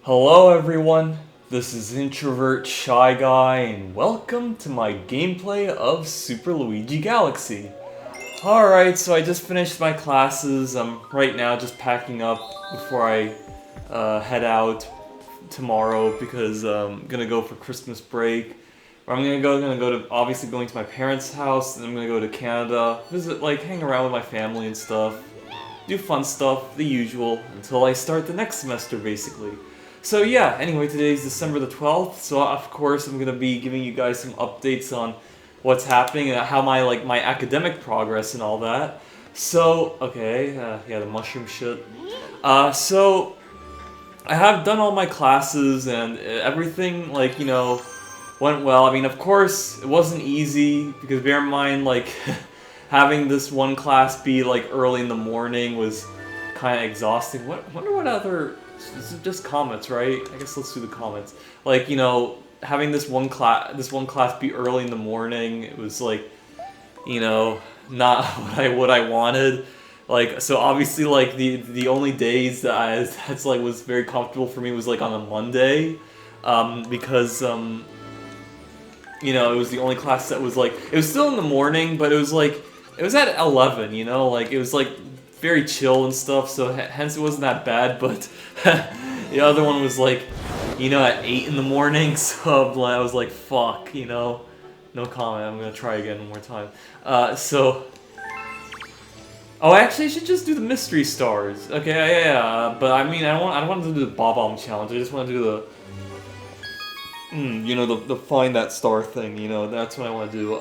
Hello everyone, this is Introvert Shy Guy and welcome to my gameplay of Super Luigi Galaxy. Alright, so I just finished my classes. I'm right now just packing up before I head out tomorrow because I'm gonna go for Christmas break. I'm gonna go to obviously going to my parents' house, and I'm gonna go to Canada, visit, like, hang around with my family and stuff, do fun stuff, the usual, until I start the next semester basically. So yeah, anyway, today's December the 12th, so of course I'm gonna be giving you guys some updates on what's happening and how my academic progress and all that. So, okay, yeah, the mushroom shit. So I have done all my classes and everything, like, went well. I mean, of course, it wasn't easy because bear in mind, like, having this one class be like early in the morning was kind of exhausting. Wonder what other. This is just comments, right? I guess let's do the comments. Like, having this one class be early in the morning, it was like, not what I wanted. Like, so obviously, like, the only days that's like was very comfortable for me was like on a Monday, because it was the only class that was like, it was still in the morning, but it was like, it was at 11, like, it was like very chill and stuff, so hence it wasn't that bad, but the other one was like, at 8 in the morning, so I was like, fuck, no comment, I'm gonna try again one more time. Oh, actually, I should just do the mystery stars. Okay, yeah, but I mean, I don't want to do the Bob-omb challenge, I just want to do the find that star thing, that's what I want to do.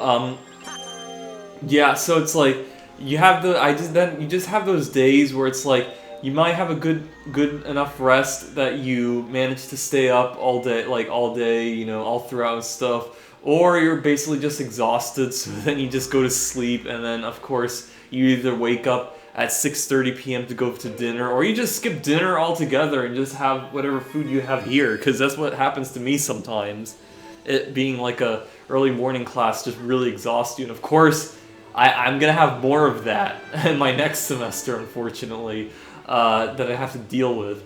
Yeah, so it's like, you just have those days where it's like, you might have a good enough rest that you manage to stay up all day, all throughout and stuff, or you're basically just exhausted, so then you just go to sleep, and then, of course, you either wake up at 6:30 p.m. to go to dinner, or you just skip dinner altogether and just have whatever food you have here, because that's what happens to me sometimes. It being like a early morning class just really exhausts you, and of course, I'm gonna have more of that in my next semester, unfortunately, that I have to deal with.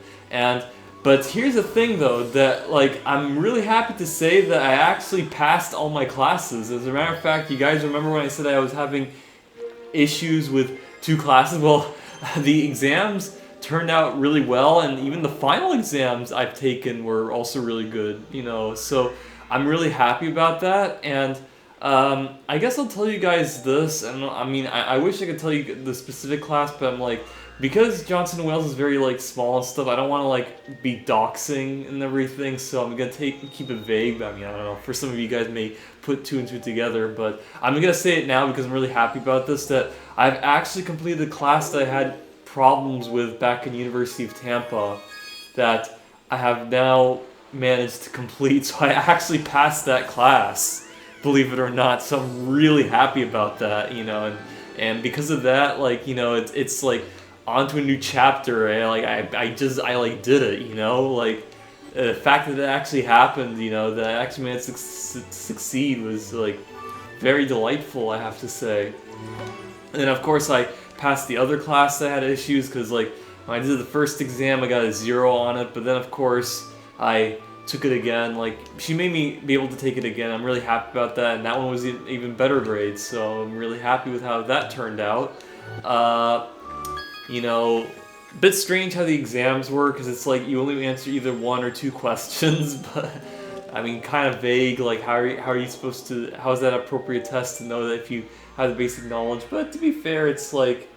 But here's the thing, though, that, like, I'm really happy to say that I actually passed all my classes. As a matter of fact, you guys remember when I said I was having issues with 2 classes? Well, the exams turned out really well, and even the final exams I've taken were also really good, so I'm really happy about that, and I guess I'll tell you guys this, and I mean, I wish I could tell you the specific class, but I'm like, because Johnson & Wales is very, like, small and stuff, I don't want to, like, be doxing and everything, so I'm gonna keep it vague. I mean, I don't know, for some of you guys may put 2 and 2 together, but I'm gonna say it now because I'm really happy about this, that I've actually completed a class that I had problems with back in University of Tampa, that I have now managed to complete, so I actually passed that class, believe it or not, so I'm really happy about that, and because of that, like, it's like, onto a new chapter, and I did it, like, the fact that it actually happened, that I actually managed to succeed was, like, very delightful, I have to say. And then, of course, I passed the other class that had issues, because, like, when I did the first exam, I got a 0 on it, but then, of course, I took it again. Like, she made me be able to take it again. I'm really happy about that, and that one was an even better grade, so I'm really happy with how that turned out. A bit strange how the exams were, because it's like you only answer either 1 or 2 questions, but I mean, kind of vague, like, how are you supposed to, how is that appropriate test to know that if you have the basic knowledge? But to be fair, it's like,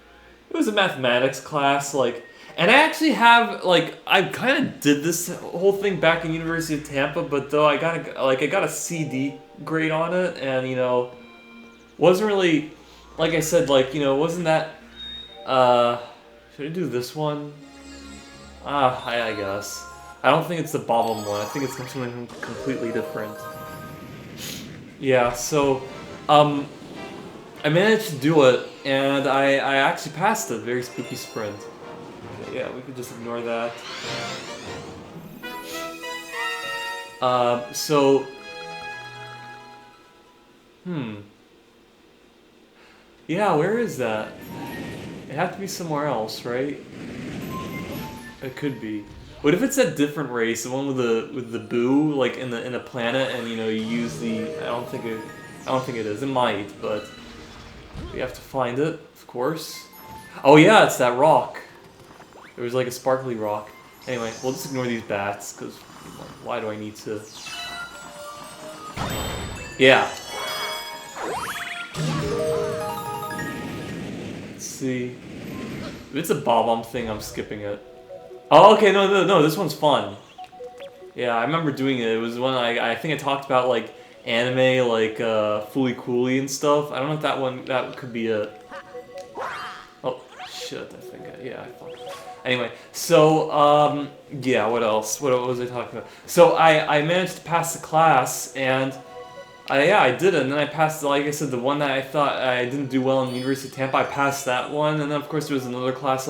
it was a mathematics class, like, and I actually have, like, I kind of did this whole thing back in University of Tampa, but though I got a CD grade on it, and, wasn't really, like I said, like, wasn't that, should I do this one? I guess. I don't think it's the Bob-omb one. I think it's something completely different. Yeah, so, I managed to do it, and I actually passed it. Very spooky sprint. Okay, yeah, we could just ignore that. So... Yeah, where is that? It had to be somewhere else, right? It could be. What if it's a different race, the one with the boo, like in the planet, and you know you use the? I don't think it is. It might, but we have to find it, of course. Oh yeah, it's that rock. There was like a sparkly rock. Anyway, we'll just ignore these bats, because why do I need to? Yeah. Let's see. If it's a bob-omb thing, I'm skipping it. Oh, okay, no, this one's fun. Yeah, I remember doing it. It was when I think I talked about, like, anime, like, Fooly Cooly and stuff. I don't know if that could be a... Oh, shit, I think, yeah, I thought... Anyway, so, yeah, what else? What was I talking about? So, I managed to pass the class, and... yeah, I did it, and then I passed, like I said, the one that I thought I didn't do well in the University of Tampa, I passed that one, and then, of course, there was another class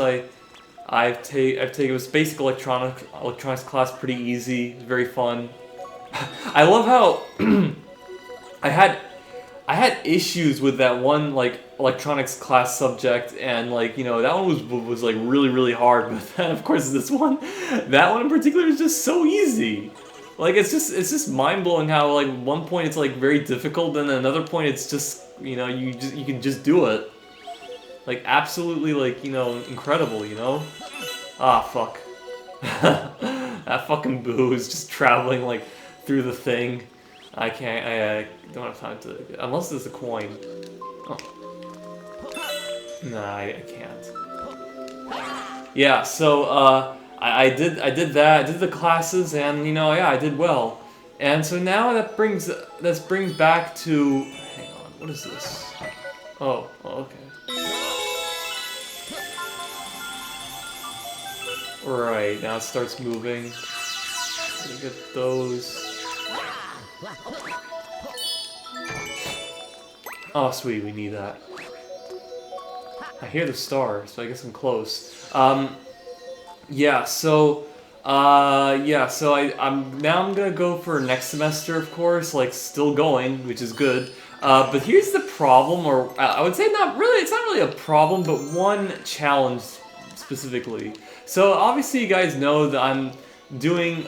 I've taken, it was basic electronics class, pretty easy, very fun. I love how I had issues with that one, like, electronics class subject, and, like, you know, that one was like, really, really hard, but then, of course, that one in particular is just so easy. Like, it's just mind-blowing how, like, one point it's, like, very difficult, and then another point it's just, you know, you can just do it. Like, absolutely, like, you know, incredible, you know? Ah, fuck. That fucking boo is just traveling, like, through the thing. I don't have time to... Unless there's a coin. Oh. Nah, I can't. Yeah, so, I did that, I did the classes, and, you know, yeah, I did well. And so now that brings back to... Hang on, what is this? Oh, okay. Right, now it starts moving. Gotta get those. Oh, sweet, we need that. I hear the star, so I guess I'm close. Yeah, so I'm gonna go for next semester, of course, like, still going, which is good. But here's the problem, or I would say it's not really a problem, but one challenge specifically. So obviously you guys know that I'm doing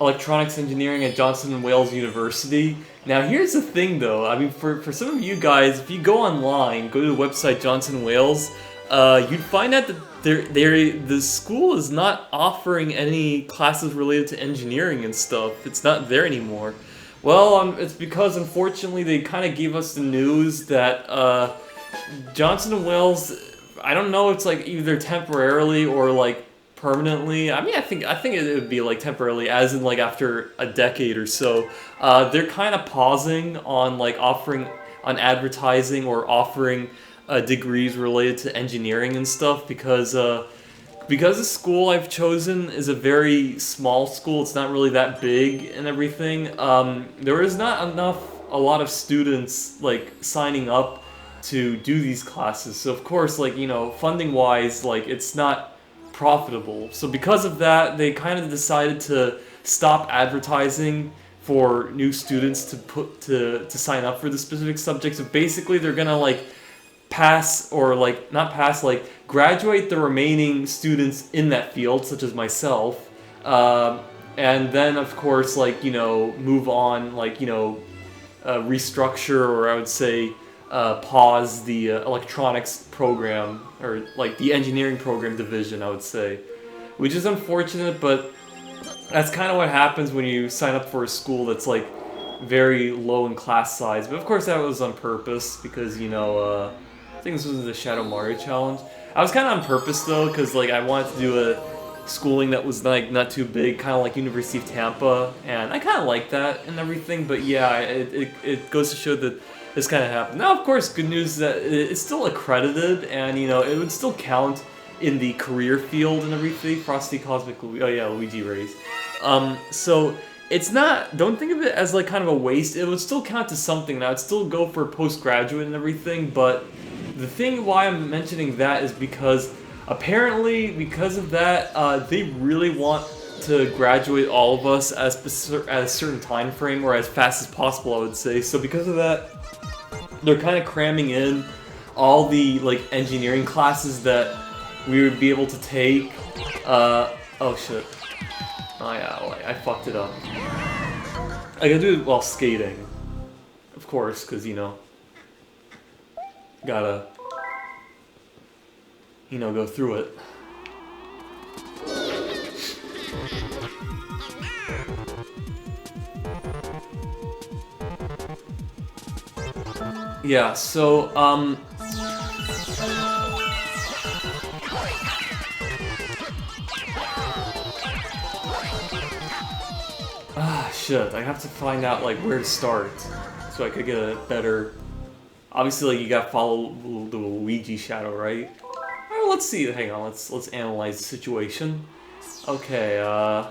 electronics engineering at Johnson & Wales University. Now here's the thing though, I mean for some of you guys, if you go online, go to the website Johnson & Wales, you'd find out that the school is not offering any classes related to engineering and stuff. It's not there anymore. Well, it's because unfortunately they kind of gave us the news that Johnson & Wales, I don't know, it's like either temporarily or like permanently. I mean, I think it would be like temporarily, as in like after a decade or so. They're kind of pausing on like offering on advertising or offering degrees related to engineering and stuff because the school I've chosen is a very small school. It's not really that big and everything. There is not a lot of students like signing up to do these classes. So of course, like, you know, funding wise, like, it's not profitable. So because of that, they kind of decided to stop advertising for new students to sign up for the specific subject. So basically they're gonna like pass, or like not pass, like graduate the remaining students in that field, such as myself, and then of course, like, you know, move on, like, you know, restructure, or I would say pause the electronics program, or like the engineering program division, I would say, which is unfortunate, but that's kind of what happens when you sign up for a school that's like very low in class size. But of course that was on purpose because, you know, I think this was the Shadow Mario challenge. I was kind of on purpose though, because like I wanted to do a schooling that was like not too big, kind of like University of Tampa, and I kind of like that and everything. But yeah, it goes to show that this kind of happened. Now, of course, good news is that it's still accredited, and you know it would still count in the career field and everything. Frosty Cosmic, oh yeah, Luigi rays. So it's not. Don't think of it as like kind of a waste. It would still count to something. Now, it'd still go for postgraduate and everything. But the thing why I'm mentioning that is because apparently, because of that, they really want to graduate all of us at a certain time frame, or as fast as possible, I would say. So because of that, they're kind of cramming in all the like engineering classes that we would be able to take Oh shit. Oh yeah, well, I fucked it up. I gotta do it while skating. Of course, because, you know, gotta, you know, go through it. Yeah, so, shit, I have to find out, like, where to start, so I could get a better... Obviously, like, you gotta follow the Luigi shadow, right? Alright, let's see, hang on, let's analyze the situation. Okay, I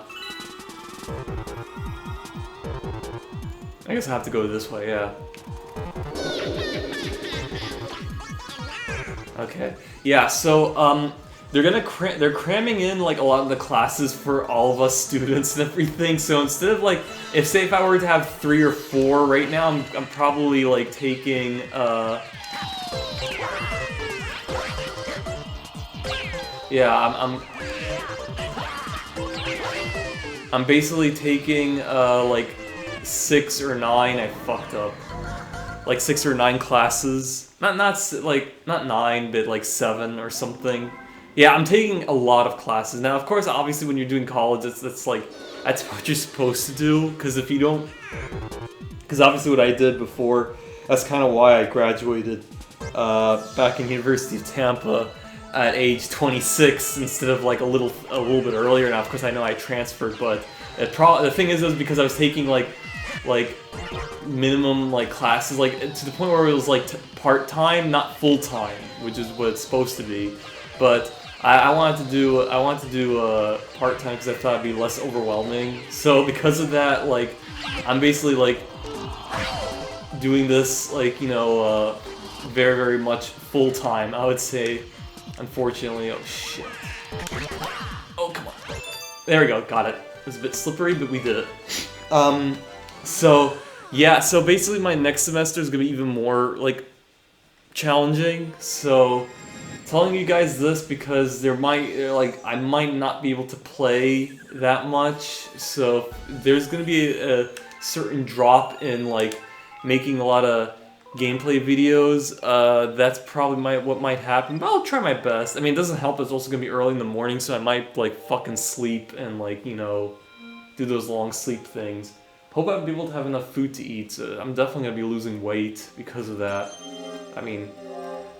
guess I have to go this way, yeah. Okay, yeah, so, they're cramming in, like, a lot of the classes for all of us students and everything, so instead of, like, if I were to have 3 or 4 right now, I'm probably, like, taking, yeah, I'm basically taking, like, 6 or 9, I fucked up. Like, 6 or 9 classes. Not 9, but, like, 7 or something. Yeah, I'm taking a lot of classes. Now, of course, obviously, when you're doing college, that's what you're supposed to do, because if you don't... Because obviously what I did before, that's kind of why I graduated back in University of Tampa at age 26 instead of, like, a little bit earlier. Now, of course, I know I transferred, but the thing is because I was taking, like minimum, like, classes, like, to the point where it was, like, part-time, not full-time, which is what it's supposed to be. But I wanted to do part-time because I thought it'd be less overwhelming. So because of that, like, I'm basically, like, doing this, like, you know, very, very much full-time, I would say. Unfortunately, oh shit. Oh, come on. There we go, got it. It was a bit slippery, but we did it. So, yeah, so basically my next semester is gonna be even more, like, challenging. So, telling you guys this because I might not be able to play that much. So, there's gonna be a certain drop in, like, making a lot of gameplay videos. That's probably what might happen, but I'll try my best. I mean, it doesn't help, it's also gonna be early in the morning, so I might, like, fucking sleep and, like, you know, do those long sleep things. Hope I'll be able to have enough food to eat. I'm definitely gonna be losing weight because of that. I mean,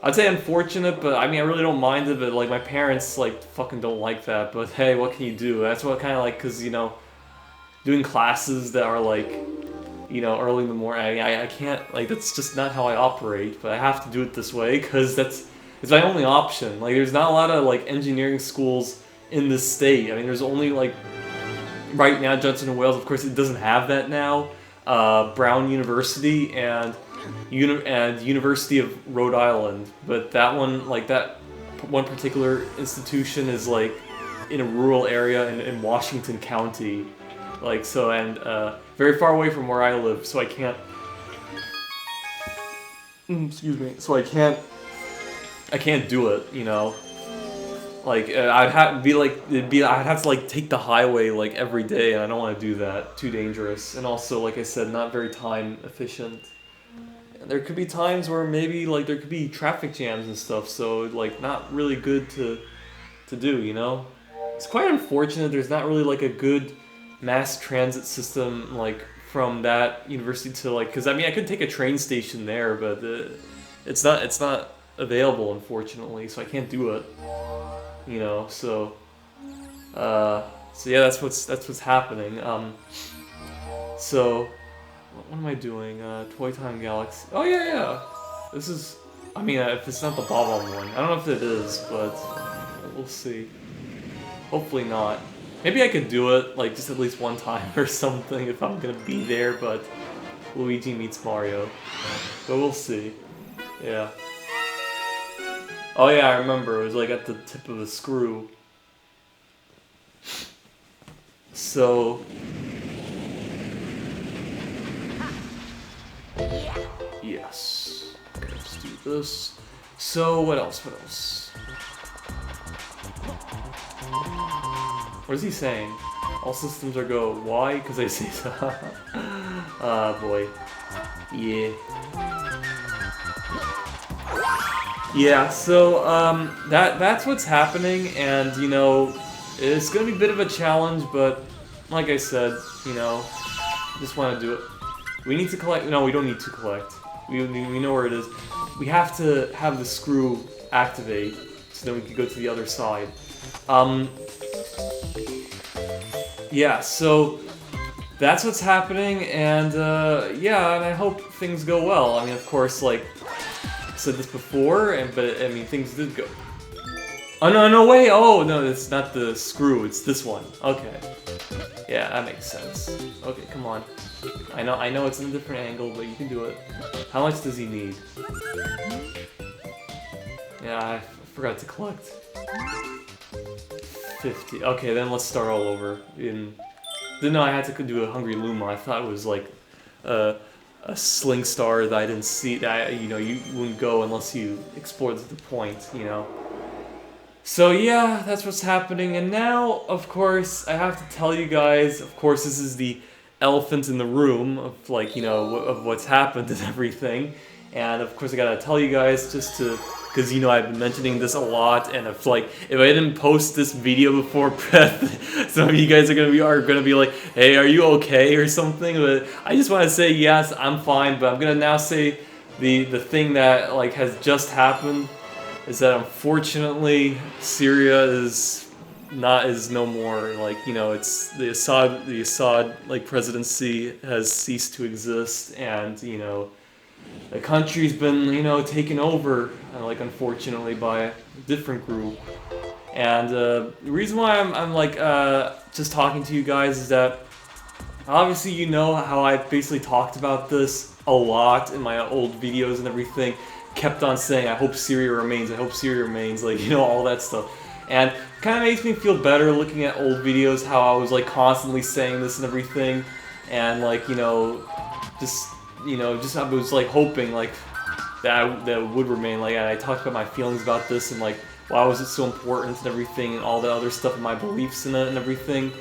I'd say unfortunate, but I mean, I really don't mind it, but, like, my parents, like, fucking don't like that, but hey, what can you do? That's what kind of, like, because, you know, doing classes that are, like, you know, early in the morning, I can't, like, that's just not how I operate, but I have to do it this way, because it's my only option. Like, there's not a lot of, like, engineering schools in this state. I mean, there's only, like, right now, Johnson & Wales, of course, it doesn't have that now. Brown University and University of Rhode Island, but that one, like, that one particular institution is, like, in a rural area in Washington County, like, so, and very far away from where I live, so I can't. Excuse me. So I can't do it, you know. Like, I'd have to, like, take the highway, like, every day, and I don't want to do that. Too dangerous. And also, like I said, not very time efficient. And there could be times where maybe, like, there could be traffic jams and stuff, so, like, not really good to do, you know? It's quite unfortunate there's not really, like, a good mass transit system, like, from that university to, like, because, I mean, I could take a train station there, but it's not available, unfortunately, so I can't do it. You know, so yeah, that's what's happening. So what am I doing? Toy Time Galaxy. Oh yeah. This is, I mean, if it's not the Bob-omb one, I don't know if it is, but we'll see. Hopefully not. Maybe I could do it, like, just at least one time or something if I'm gonna be there, but Luigi meets Mario. But we'll see. Yeah. Oh yeah, I remember, it was, like, at the tip of a screw. So... Yes. Okay, let's do this. So, what else? What is he saying? All systems are go. Why? Because I say so. Ah, boy. Yeah. Yeah, so, that's what's happening, and, you know, it's gonna be a bit of a challenge, but, like I said, you know, just want to do it. We need to collect. No, we don't need to collect. We know where it is. We have to have the screw activate, so then we can go to the other side. Yeah, so that's what's happening, and yeah, and I hope things go well. I mean, of course, like I said this before, but I mean, things did go. Oh no, no way! Oh no, it's not the screw. It's this one. Okay. Yeah, that makes sense. Okay, come on. I know it's in a different angle, but you can do it. How much does he need? Yeah, I forgot to collect. 50. Okay, then let's start all over. No, I had to do a Hungry Luma. I thought it was like a Sling Star that I didn't see. That you know you wouldn't go unless you explored the point. You know. So yeah, that's what's happening. And now, of course, I have to tell you guys. Of course, this is the elephant in the room of like, you know, of what's happened and everything. And of course I gotta tell you guys just to, because you know I've been mentioning this a lot, and if like if I didn't post this video before some of you guys are gonna be like, hey, are you okay or something? But I just want to say yes, I'm fine. But I'm gonna now say the thing that like has just happened is that unfortunately Syria is no more. Like, you know, it's the Assad like presidency has ceased to exist, and you know the country's been, you know, taken over like unfortunately by a different group. And the reason why I'm like just talking to you guys is that obviously you know how I basically talked about this a lot in my old videos and everything, kept on saying I hope Syria remains, like, you know, all that stuff. And it kind of makes me feel better looking at old videos, how I was like constantly saying this and everything, and like, you know, just I was like hoping like that it would remain. Like, and I talked about my feelings about this and like why was it so important and everything, and all the other stuff and my beliefs in it and everything.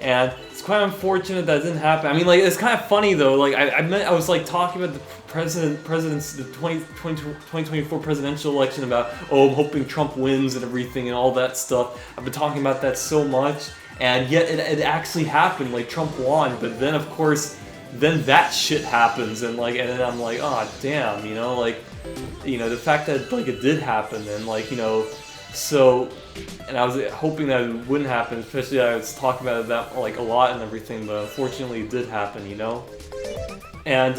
And it's quite unfortunate that didn't happen. I mean, like, it's kind of funny though. Like, I was like talking about the the 2024 presidential election about, oh, I'm hoping Trump wins and everything and all that stuff. I've been talking about that so much, and yet it actually happened. Like, Trump won, but then of course, then that shit happens, and like, and then I'm like, oh damn, you know, like, you know, the fact that like it did happen, and like, you know, so. And I was hoping that it wouldn't happen, especially I was talking about that like a lot and everything, but unfortunately it did happen, you know? And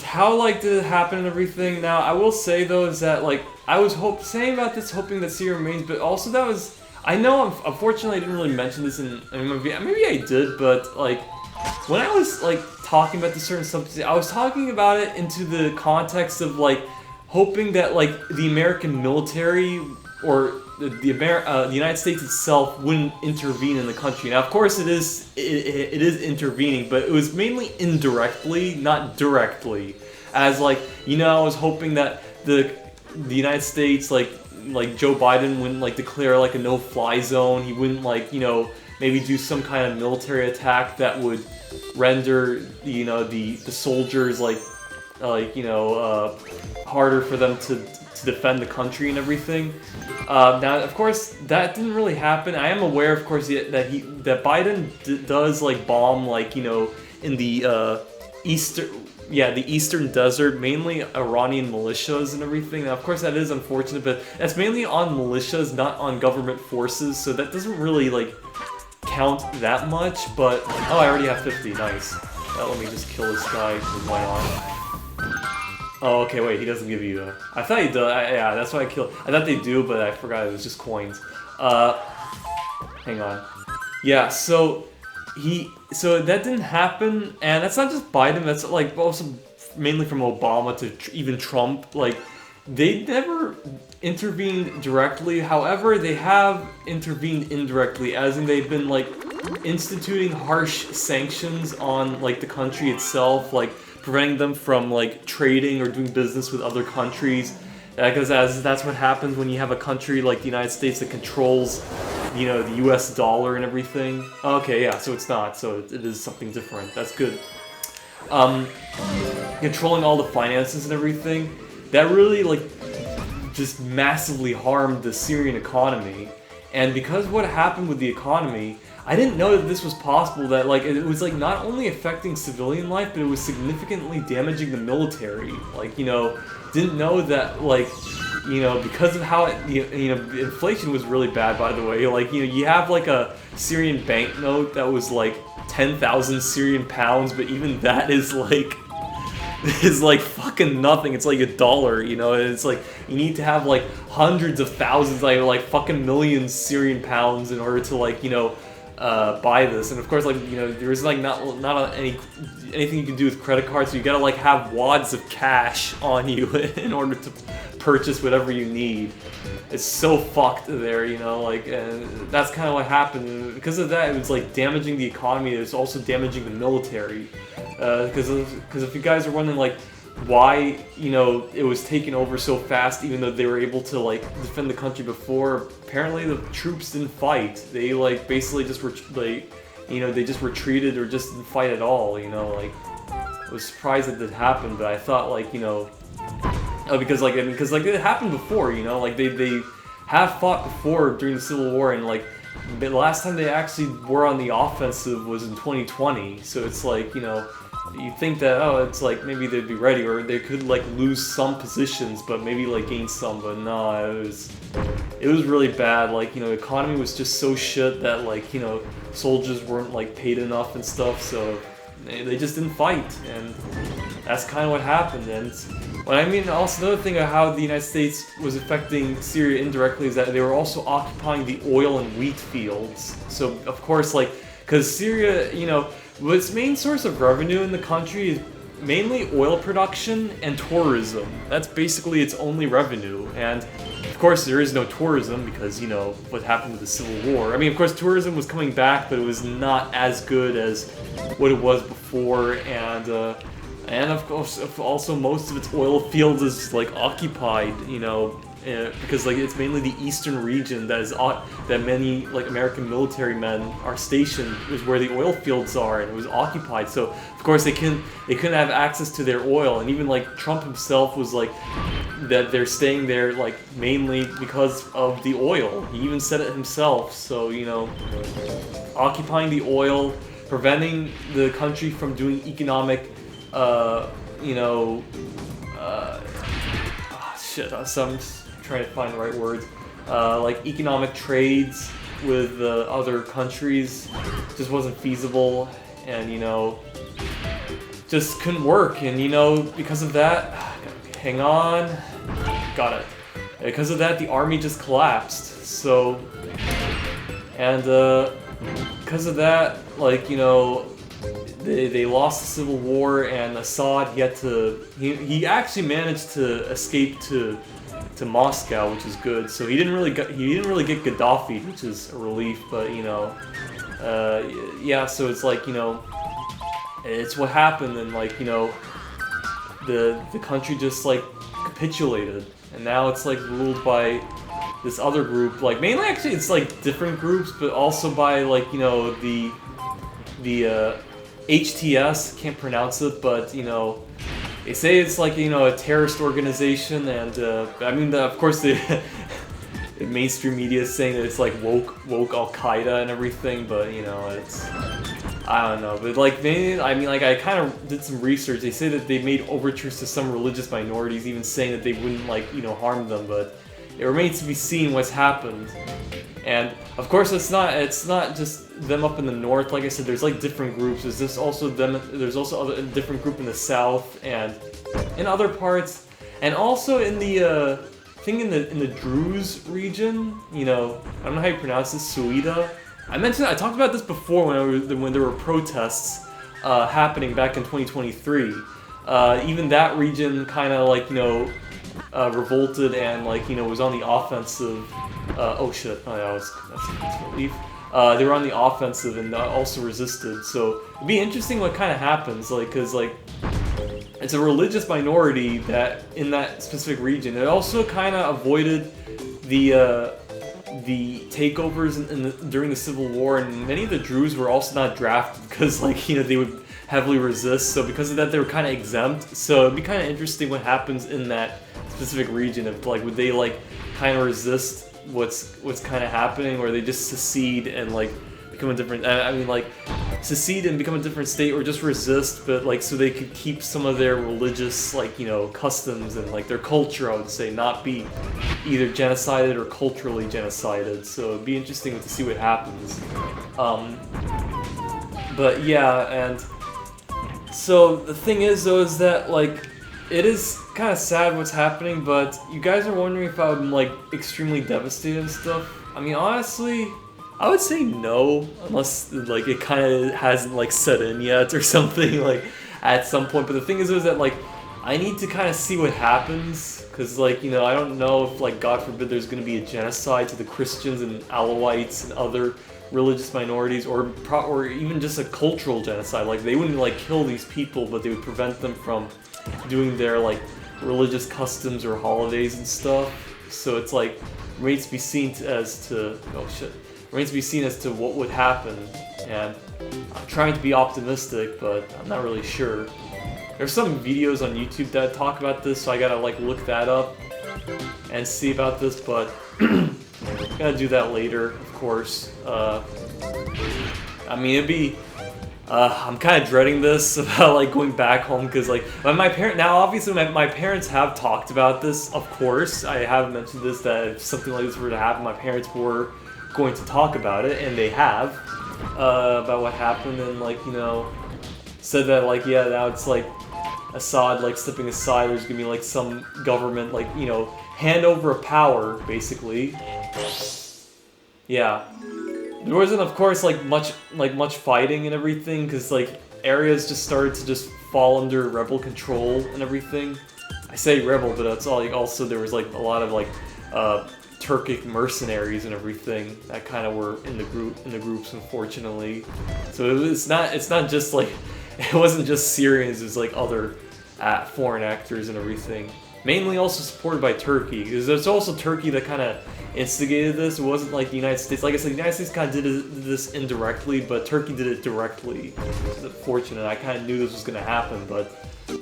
how like did it happen and everything? Now I will say though is that like I was saying about this, hoping that Syria remains, but also that was, I know unfortunately I didn't really mention this in my video, maybe I did, but like when I was like talking about this certain stuff, I was talking about it into the context of like hoping that like the American military or the United States itself wouldn't intervene in the country. Now, of course, it is intervening, but it was mainly indirectly, not directly. As like, you know, I was hoping that the United States, like Joe Biden, wouldn't like declare like a no-fly zone. He wouldn't like, you know, maybe do some kind of military attack that would render, you know, the soldiers like you know, harder for them to defend the country and everything. Now, of course, that didn't really happen. I am aware, of course, that Biden does like bomb, like, you know, in the eastern desert, mainly Iranian militias and everything. Now, of course, that is unfortunate, but that's mainly on militias, not on government forces. So that doesn't really like count that much. But oh, I already have 50. Nice. Let me just kill this guy with my arm. Oh, okay, wait, he doesn't give you I thought he does, yeah, that's why I killed. I thought they do, but I forgot it was just coins. Hang on. Yeah, so that didn't happen, and that's not just Biden, that's like also mainly from Obama to even Trump. Like, they never intervened directly, however, they have intervened indirectly, as in they've been like instituting harsh sanctions on like the country itself, like preventing them from like trading or doing business with other countries, because that's what happens when you have a country like the United States that controls you know, the U.S. dollar and everything. Okay, yeah, so it's not. So it is something different. That's good. Controlling all the finances and everything, that really, like, just massively harmed the Syrian economy. And because what happened with the economy, I didn't know that this was possible, that, like, it was, like, not only affecting civilian life, but it was significantly damaging the military. Like, you know, didn't know that, like, you know, because of how inflation was really bad, by the way. Like, you know, you have, like, a Syrian banknote that was, like, 10,000 Syrian pounds, but even that is, like, fucking nothing. It's like $1, you know. And it's like you need to have like hundreds of thousands, like fucking millions Syrian pounds in order to, like, you know, buy this. And of course, like, you know, there's like not anything you can do with credit cards, so you gotta like have wads of cash on you in order to purchase whatever you need. It's so fucked there, you know, like, and that's kind of what happened. And because of that, it was like damaging the economy. It was also damaging the military. Because if you guys are wondering, like, why, you know, it was taken over so fast, even though they were able to, like, defend the country before, apparently the troops didn't fight. They, like, basically just were, like, you know, they just retreated or just didn't fight at all, you know, like, I was surprised that happened, but I thought, like, you know, because it happened before, you know, like, they have fought before during the Civil War, and, like, the last time they actually were on the offensive was in 2020, so it's like, you know, you think that, oh, it's like maybe they'd be ready, or they could like lose some positions, but maybe like gain some, but no, it was really bad. Like, you know, the economy was just so shit that, like, you know, soldiers weren't like paid enough and stuff, so they just didn't fight, and that's kind of what happened. And what I mean, also another thing of how the United States was affecting Syria indirectly is that they were also occupying the oil and wheat fields. So of course, like, because Syria, you know, its main source of revenue in the country is mainly oil production and tourism. That's basically its only revenue. And of course there is no tourism because, you know, what happened with the Civil War. I mean, of course tourism was coming back, but it was not as good as what it was before. And of course, also most of its oil fields is like occupied, you know, because like it's mainly the eastern region that many like American military men are stationed, is where the oil fields are, and it was occupied. So of course they couldn't have access to their oil, and even like Trump himself was like that they're staying there like mainly because of the oil. He even said it himself. So, you know, occupying the oil, preventing the country from doing economic I'm trying to find the right words, like economic trades with other countries just wasn't feasible, and, you know, just couldn't work. And, you know, because of that, hang on, got it. Because of that, the army just collapsed. So, and because of that, like, you know, they lost the Civil War, and Assad, he actually managed to escape to Moscow, which is good. So he didn't really get Gaddafi, which is a relief. But, you know, yeah. So it's like, you know, it's what happened, and, like, you know, the country just like capitulated, and now it's like ruled by this other group. Like, mainly actually it's like different groups, but also by, like, you know, the HTS, can't pronounce it, but, you know, they say it's like, you know, a terrorist organization, and I mean, of course the mainstream media is saying that it's like woke Al-Qaeda and everything, but, you know, it's, I don't know, but like I kind of did some research. They say that they made overtures to some religious minorities, even saying that they wouldn't, like, you know, harm them, but it remains to be seen what's happened. And of course, it's not just them up in the north. Like I said, there's like different groups. There's also a different group in the south and in other parts, and also in the thing in the Druze region. You know, I don't know how you pronounce this, Suida. I talked about this before when there were protests happening back in 2023. Even that region kind of, like, you know, revolted and, like, you know, was on the offensive. Oh shit! Oh yeah, that's relief. They were on the offensive and also resisted. So it'd be interesting what kind of happens, like, cause like it's a religious minority that in that specific region. It also kind of avoided the the takeovers during the Civil War, and many of the Druze were also not drafted because, like, you know, they would heavily resist. So because of that, they were kind of exempt. So it'd be kind of interesting what happens in that specific region. If, like, would they, like, kind of resist what's kind of happening, or they just secede and, like, become a different, I mean, like, secede and become a different state, or just resist, but, like, so they could keep some of their religious, like, you know, customs and, like, their culture, I would say, not be either genocided or culturally genocided. So it'd be interesting to see what happens. But yeah, and so the thing is, though, is that, like, it is kind of sad what's happening, but you guys are wondering if I'm, like, extremely devastated and stuff. I mean, honestly, I would say no, unless, like, it kind of hasn't, like, set in yet or something, like, at some point. But the thing is that, like, I need to kind of see what happens, because, like, you know, I don't know if, like, God forbid, there's going to be a genocide to the Christians and Alawites and other religious minorities, or even just a cultural genocide. Like, they wouldn't, like, kill these people, but they would prevent them from doing their, like, religious customs or holidays and stuff. So it's, like, remains to be seen as to what would happen, and I'm trying to be optimistic, but I'm not really sure. There's some videos on YouTube that talk about this, so I gotta, like, look that up and see about this, but I'm gonna do that later, of course. I mean, it'd be, I'm kind of dreading this about, like, going back home, because, like, obviously my parents have talked about this, of course. I have mentioned this, that if something like this were to happen, my parents were going to talk about it, and they have, about what happened, and, like, you know, said that, like, yeah, now it's, like, Assad, like, stepping aside, there's gonna be, like, some government, like, you know, handover of power, basically. Yeah. There wasn't, of course, like much fighting and everything, because, like, areas just started to just fall under rebel control and everything. I say rebel, but it's all, like, also there was, like, a lot of, like, Turkic mercenaries and everything that kind of were in the groups, unfortunately. So it's not just, like, it wasn't just Syrians, it was, like, other foreign actors and everything. Mainly also supported by Turkey, because there's also Turkey that kind of instigated this. It wasn't like the United States. Like I said, the United States kind of did this indirectly, but Turkey did it directly. It's unfortunate. I kind of knew this was going to happen, but it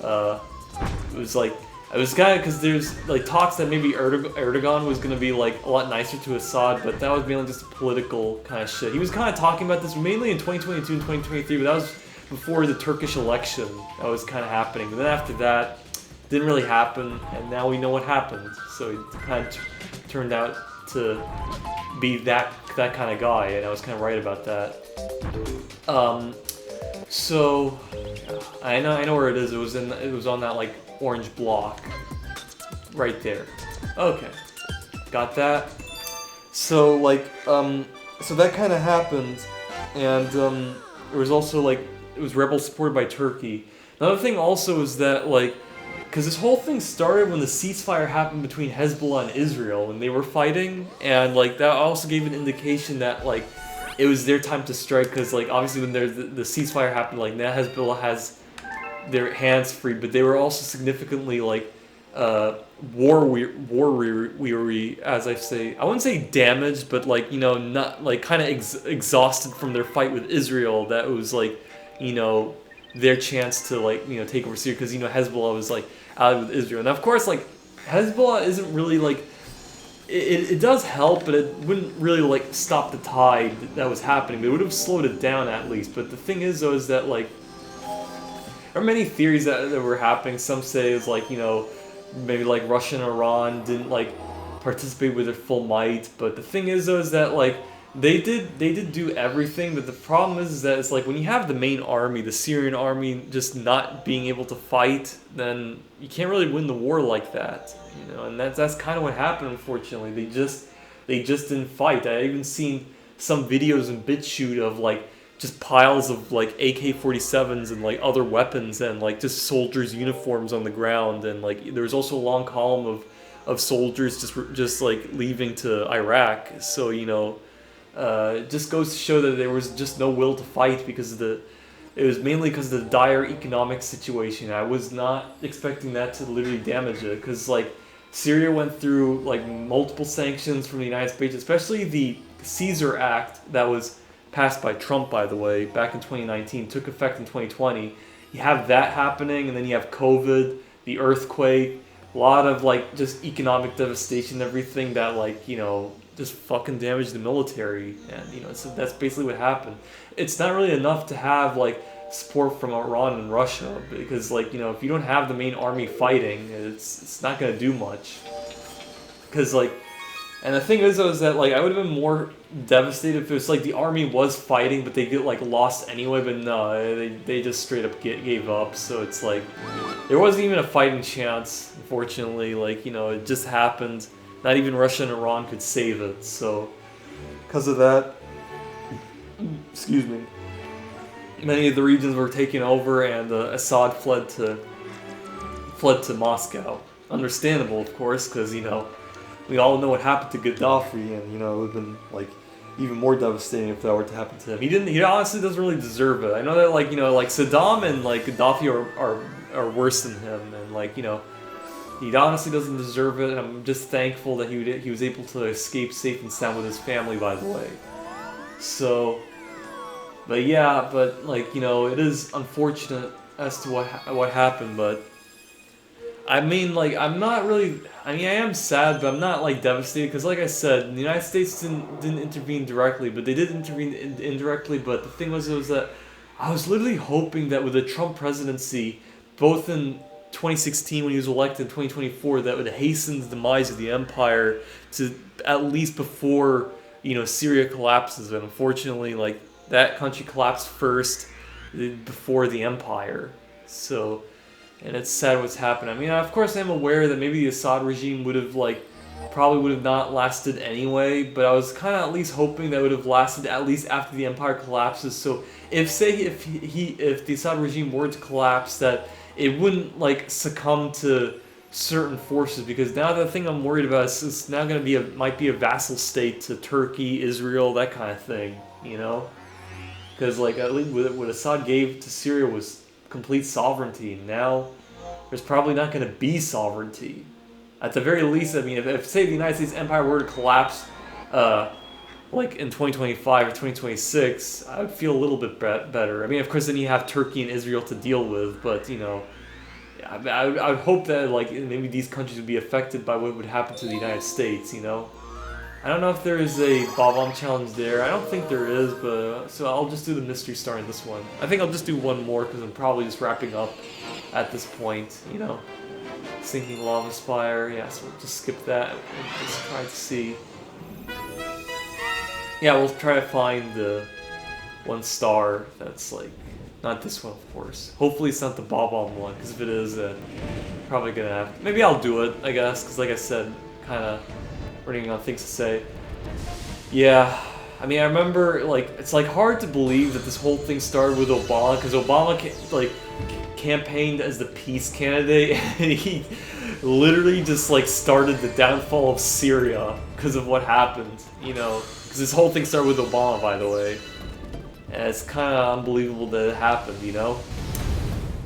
was kind of because there's, like, talks that maybe Erdogan was going to be, like, a lot nicer to Assad, but that was mainly just political kind of shit. He was kind of talking about this mainly in 2022 and 2023, but that was before the Turkish election. That was kind of happening. But then after that, didn't really happen, and now we know what happened. So he kind of turned out to be that kind of guy, and I was kind of right about that. So I know where it is. It was on that, like, orange block right there. Okay, got that. So, like, so that kind of happened, and there was also, like, it was rebel supported by Turkey. Another thing also is that, like, because this whole thing started when the ceasefire happened between Hezbollah and Israel, when they were fighting, and, like, that also gave an indication that, like, it was their time to strike, because, like, obviously when the ceasefire happened, like, now Hezbollah has their hands free, but they were also significantly, like, war weary, as I say. I wouldn't say damaged, but, like, you know, not, like, kind of exhausted from their fight with Israel. That was, like, you know, their chance to, like, you know, take over Syria, because, you know, Hezbollah was, like, out with Israel. And of course, like, Hezbollah isn't really, like, it does help, but it wouldn't really, like, stop the tide that was happening. It would have slowed it down at least. But the thing is, though, is that, like, there are many theories that were happening. Some say it's, like, you know, maybe, like, Russia and Iran didn't, like, participate with their full might. But the thing is, though, is that, like, they did do everything, but the problem is that it's like when you have the main army, the Syrian army, just not being able to fight, then you can't really win the war like that, you know. And that's kind of what happened. Unfortunately, they just didn't fight. I even seen some videos in BitChute of, like, just piles of, like, AK-47s and, like, other weapons and, like, just soldiers' uniforms on the ground, and, like, there was also a long column of soldiers just like leaving to Iraq. So, you know. It just goes to show that there was just no will to fight because it was mainly because of the dire economic situation. I was not expecting that to literally damage it, because, like, Syria went through like multiple sanctions from the United States, especially the Caesar Act that was passed by Trump, by the way, back in 2019, took effect in 2020. You have that happening, and then you have COVID, the earthquake, a lot of like just economic devastation, everything that like, you know, just fucking damaged the military, and you know, so that's basically what happened. It's not really enough to have like support from Iran and Russia, because like, you know, if you don't have the main army fighting, it's not gonna do much. Because like, and the thing is though, is that like I would have been more devastated if it was like the army was fighting but they get like lost anyway, but no, they just straight up gave up. So it's like there wasn't even a fighting chance, unfortunately. Like, you know, it just happened. Not even Russia and Iran could save it. So because of that, excuse me, many of the regions were taken over, and Assad fled to Moscow. Understandable, of course, because, you know, we all know what happened to Gaddafi, and, you know, it would have been like even more devastating if that were to happen to him. He honestly doesn't really deserve it. I know that, like, you know, like Saddam and like Gaddafi are worse than him, and like, you know, he honestly doesn't deserve it. And I'm just thankful that he was able to escape safe and sound with his family, by the way. So, but yeah, but like, you know, it is unfortunate as to what happened, but I mean, like, I'm not really. I mean, I am sad, but I'm not like devastated, because, like I said, the United States didn't intervene directly, but they did intervene indirectly. But the thing was that I was literally hoping that with the Trump presidency, both in 2016 when he was elected, in 2024, that would hasten the demise of the empire to at least before, you know, Syria collapses. And unfortunately, like, that country collapsed first before the empire. So. And it's sad what's happened. I mean, of course, I'm aware that maybe the Assad regime probably would have not lasted anyway. But I was kind of at least hoping that would have lasted at least after the empire collapses. So if the Assad regime were to collapse, that it wouldn't like succumb to certain forces. Because now the thing I'm worried about is it's now going to might be a vassal state to Turkey, Israel, that kind of thing. You know, because like at least what Assad gave to Syria was complete sovereignty. Now there's probably not going to be sovereignty. At the very least, I mean, if say the United States empire were to collapse like in 2025 or 2026, I would feel a little bit better. I mean, of course, then you have Turkey and Israel to deal with, but, you know, I would hope that like maybe these countries would be affected by what would happen to the United States, you know. I don't know if there is a Bob-omb challenge there. I don't think there is, but so I'll just do the mystery star in this one. I think I'll just do one more because I'm probably just wrapping up at this point, you know. Sinking lava spire, yeah, so we'll just skip that and just try to see. Yeah, we'll try to find the one star that's like, not this one, of course. Hopefully it's not the Bob-omb one, because if it is, then probably gonna have, maybe I'll do it, I guess, because like I said, kind of running on things to say. Yeah, I mean, I remember, like, it's like hard to believe that this whole thing started with Obama, because Obama campaigned as the peace candidate, and he literally just like started the downfall of Syria because of what happened, you know, because this whole thing started with Obama, by the way, and it's kind of unbelievable that it happened, you know.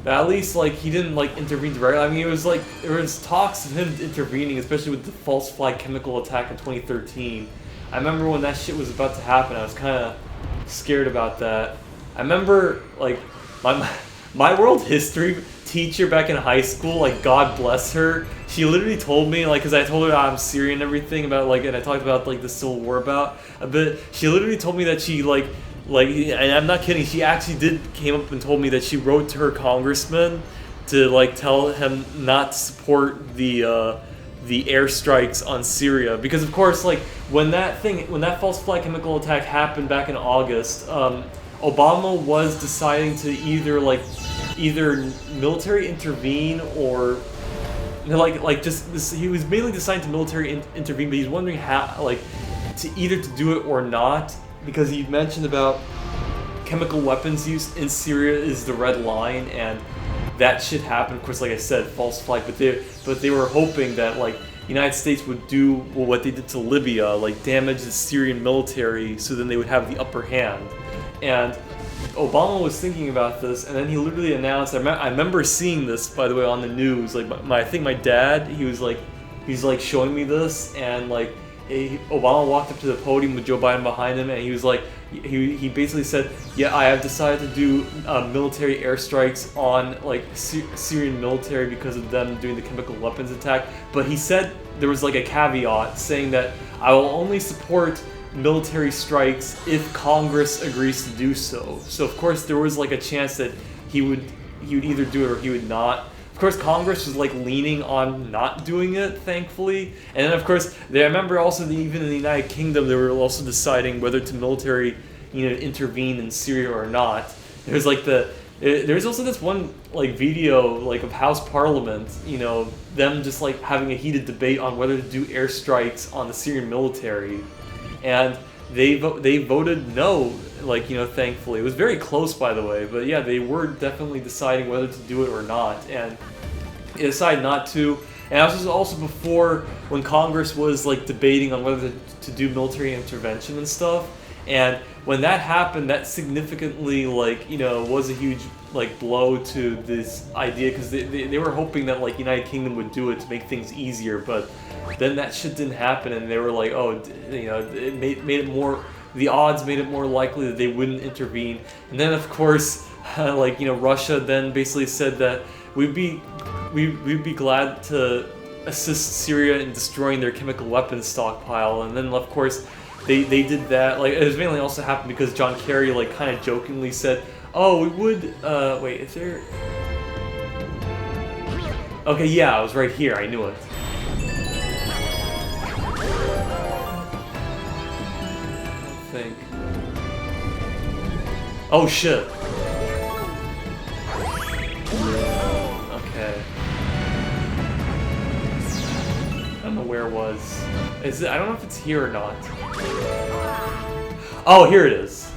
But at least, like, he didn't, like, intervene directly. I mean, it was, like, there was talks of him intervening, especially with the false flag chemical attack in 2013. I remember when that shit was about to happen, I was kind of scared about that. I remember, like, my world history teacher back in high school, like, God bless her, she literally told me, like, because I told her I'm Syrian and everything about, like, and I talked about, like, the Civil War about a bit, she literally told me that she, like, and I'm not kidding, she actually came up and told me that she wrote to her congressman to, like, tell him not to support the airstrikes on Syria, because of course, like, when that false flag chemical attack happened back in August, Obama was deciding to either military intervene or he was mainly deciding to military intervene, but he's wondering how, like, to either to do it or not, because he mentioned about chemical weapons use in Syria is the red line, and that shit happened. Of course, like I said, false flag, but they were hoping that, like, United States would do what they did to Libya, like damage the Syrian military, so then they would have the upper hand. And Obama was thinking about this, and then he literally announced. I remember seeing this, by the way, on the news. Like, I think my dad, he was like he's like showing me this, and like Obama walked up to the podium with Joe Biden behind him, and he was like, he basically said, yeah, I have decided to do military airstrikes on like Syrian military because of them doing the chemical weapons attack. But he said there was like a caveat saying that I will only support military strikes if Congress agrees to do so. So of course there was like a chance that he would either do it or he would not. Of course, Congress was like leaning on not doing it, thankfully. And then, of course, I remember also even in the United Kingdom, they were also deciding whether to military, intervene in Syria or not. There's like there's also this one like video like of House Parliament, them just like having a heated debate on whether to do airstrikes on the Syrian military, and they voted no. Like, thankfully. It was very close, by the way, but yeah, they were definitely deciding whether to do it or not, and they decided not to. And this was also before when Congress was, like, debating on whether to do military intervention and stuff, and when that happened, that significantly, like, was a huge, like, blow to this idea, because they were hoping that, like, United Kingdom would do it to make things easier, but then that shit didn't happen, and they were like, oh, it made it more... The odds made it more likely that they wouldn't intervene. And then, of course, Russia then basically said that we'd be glad to assist Syria in destroying their chemical weapons stockpile. And then, of course, they did that. Like, it was mainly also happened because John Kerry, like, kind of jokingly said, "Oh, we would." Wait, is there? Okay, yeah, I was right here. I knew it. Oh shit. Okay. I don't know where it was. I don't know if it's here or not. Oh, here it is.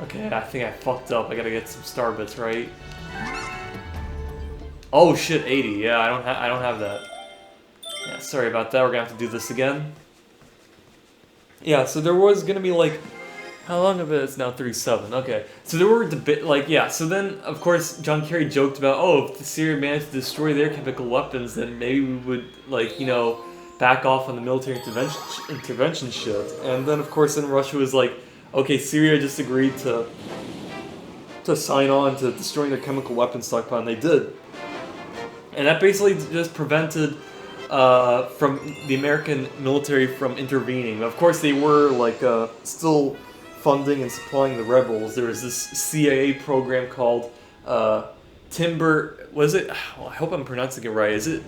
Okay, I think I fucked up. I gotta get some star bits, right? Oh shit, 80. Yeah, I don't have that. Yeah, sorry about that. We're gonna have to do this again. Yeah, so there was gonna be like... How long of it? It's now 37. Okay. So there were so then, of course, John Kerry joked about, oh, if Syria managed to destroy their chemical weapons, then maybe we would, back off on the military intervention shit. And then, of course, then Russia was like, okay, Syria just agreed to sign on to destroying their chemical weapons stockpile, and they did. And that basically just prevented from the American military from intervening. Of course, they were, still... funding and supplying the rebels. There was this CIA program called Timber... Was it? Oh, I hope I'm pronouncing it right. Is it?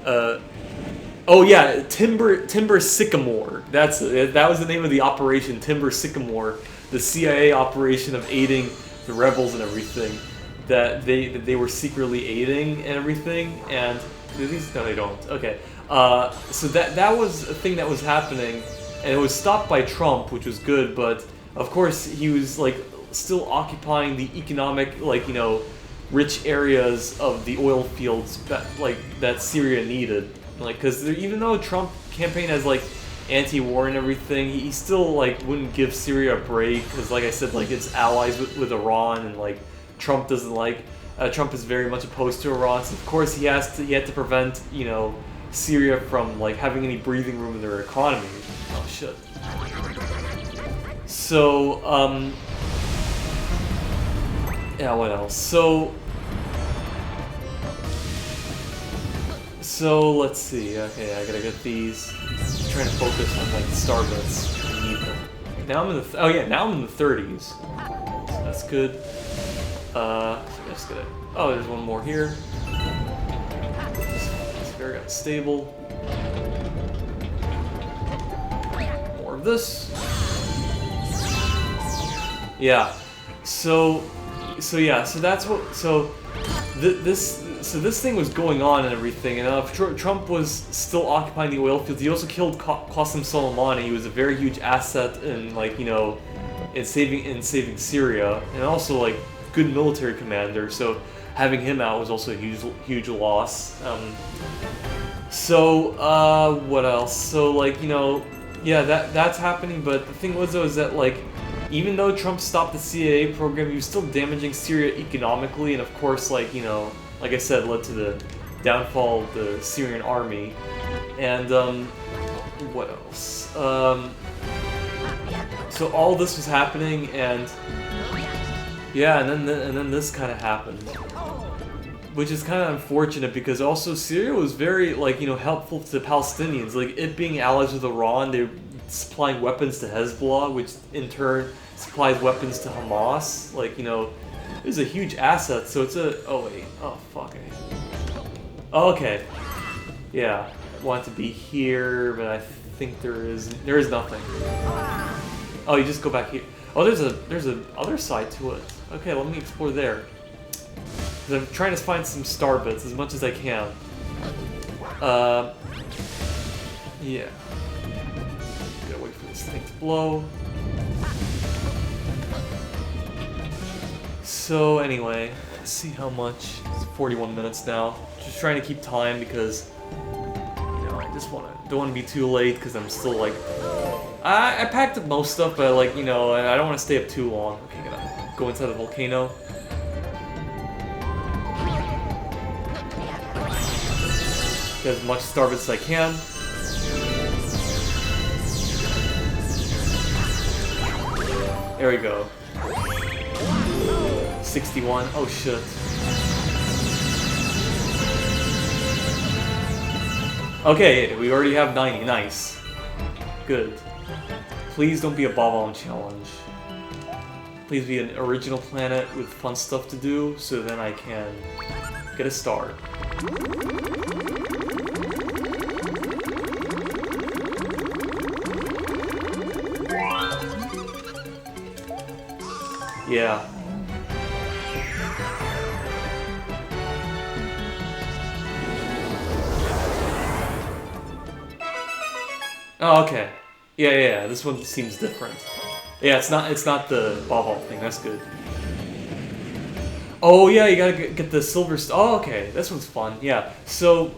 Oh yeah, Timber Sycamore. That's it. That was the name of the operation, Timber Sycamore. The CIA operation of aiding the rebels and everything. That they were secretly aiding and everything. And no, they don't. Okay. So that was a thing that was happening, and it was stopped by Trump, which was good, but. Of course, he was, still occupying the economic, rich areas of the oil fields that Syria needed. Because even though Trump campaigned as, anti-war and everything, he still, wouldn't give Syria a break. Because, like I said, it's allies with Iran, and, Trump doesn't Trump is very much opposed to Iran. So, of course, he had to prevent, Syria from, having any breathing room in their economy. Oh, shit. So, yeah, what else? So let's see. Okay, I gotta get these. Just trying to focus on, the star bits. I need them. Now I'm in the, now I'm in the 30s. So that's good. So I'm just gonna, there's one more here. It's very unstable. More of this. Yeah, so that's what, this thing was going on and everything, and Trump was still occupying the oil fields. He also killed Qasem Soleimani. He was a very huge asset in, in saving Syria, and also, good military commander, so having him out was also a huge loss. What else? So, yeah, that's happening, but the thing was, though, is that, even though Trump stopped the CIA program, he was still damaging Syria economically, and of course, like I said, led to the downfall of the Syrian army. And, what else? So all this was happening, and yeah, and then this kind of happened, which is kind of unfortunate because also Syria was very, like, you know, helpful to the Palestinians. Like, it being allies with Iran, they're supplying weapons to Hezbollah, which in turn supplies weapons to Hamas. Like, you know, it was a huge asset. So it's a fuck. Okay, yeah, I want it to be here, but I think there is nothing. Oh, you just go back here. Oh, there's a other side to it. Okay, let me explore there. Because I'm trying to find some star bits as much as I can. Yeah. Gotta wait for this thing to blow. So anyway, let's see how much. It's 41 minutes now. Just trying to keep time because, you know, I just don't want to be too late because I'm still like. I packed up most stuff, but like, you know, I don't want to stay up too long. Okay, gotta go inside the volcano. Get as much star bits as I can. There we go. 61. Oh shit. Okay, we already have 90. Nice. Good. Please don't be a bomb challenge. Please be an original planet with fun stuff to do, so then I can get a star. Yeah. Oh, okay. Yeah, this one seems different. Yeah, it's not the ball thing, that's good. Oh yeah, you gotta get the silver oh, okay, this one's fun, yeah. So,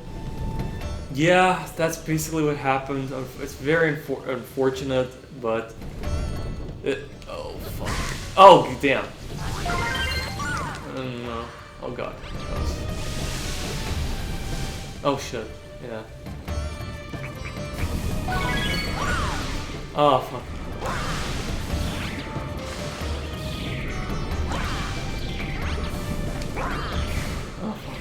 yeah, that's basically what happened. It's very unfortunate, but... oh, fuck. Oh, damn. No. Oh god. Oh shit, yeah. Oh, fuck. Oh, fuck.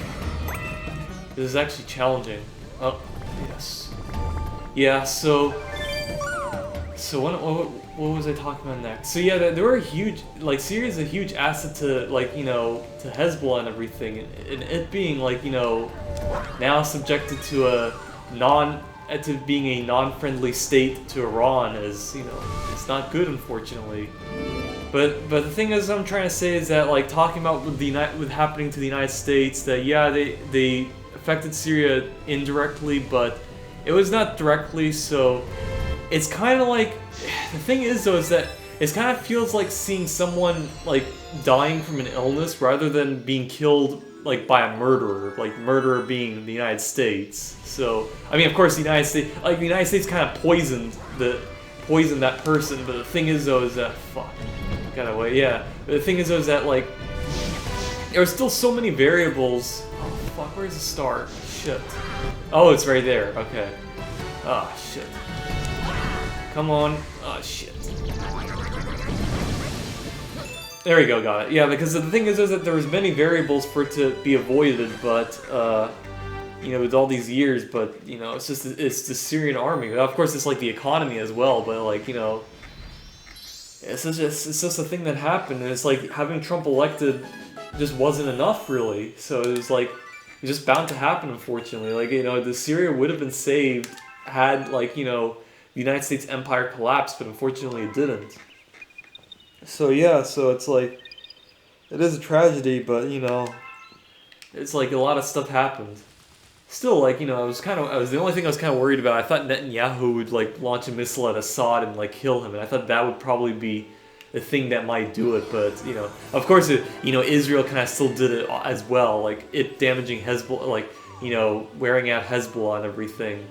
This is actually challenging. Oh, yes. Yeah, so what was I talking about next? So yeah, there were huge, like, Syria is a huge asset to, like, you know, to Hezbollah and everything, and it being, like, you know, now subjected to being a non-friendly state to Iran is, you know, it's not good, unfortunately. But the thing is, I'm trying to say is that, like, talking about with happening to the United States, that yeah, they affected Syria indirectly, but it was not directly. So it's kind of like, the thing is though, is that it kind of feels like seeing someone like dying from an illness rather than being killed like by a murderer, like murderer being the United States. So I mean, of course, the United States kind of poisoned that person. But the thing is though, is that fuck, got away. Yeah, but the thing is though, is that like there are still so many variables. Oh fuck, where's the star? Shit. Oh, it's right there. Okay. Ah, shit. Come on. Oh shit. There we go, got it. Yeah, because the thing is that there was many variables for it to be avoided, but, you know, with all these years, but, you know, it's the Syrian army. Of course, it's like the economy as well, but, like, you know, it's just a thing that happened, and it's like having Trump elected just wasn't enough, really. So it was like, it's just bound to happen, unfortunately. Like, you know, the Syria would have been saved had, like, you know, the United States empire collapsed, but unfortunately it didn't. So yeah, so it's like, it is a tragedy, but you know, it's like a lot of stuff happened. Still, like, you know, I was the only thing I was kind of worried about. I thought Netanyahu would like launch a missile at Assad and like kill him, and I thought that would probably be the thing that might do it. But you know, of course, you know, Israel kind of still did it as well, like it damaging Hezbollah, like, you know, wearing out Hezbollah and everything.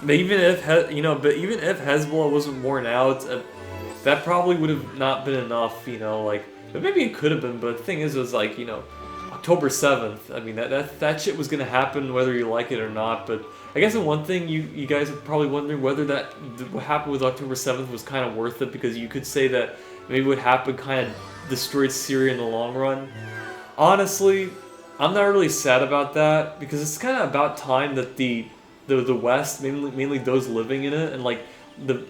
But even if Hezbollah wasn't worn out, that probably would have not been enough, you know, like, but maybe it could have been, but the thing is, it was like, you know, October 7th. I mean, that shit was gonna happen whether you like it or not. But I guess the one thing you guys are probably wondering whether what happened with October 7th was kind of worth it, because you could say that maybe what happened kind of destroyed Syria in the long run. Honestly, I'm not really sad about that, because it's kind of about time that the West, mainly those living in it, and like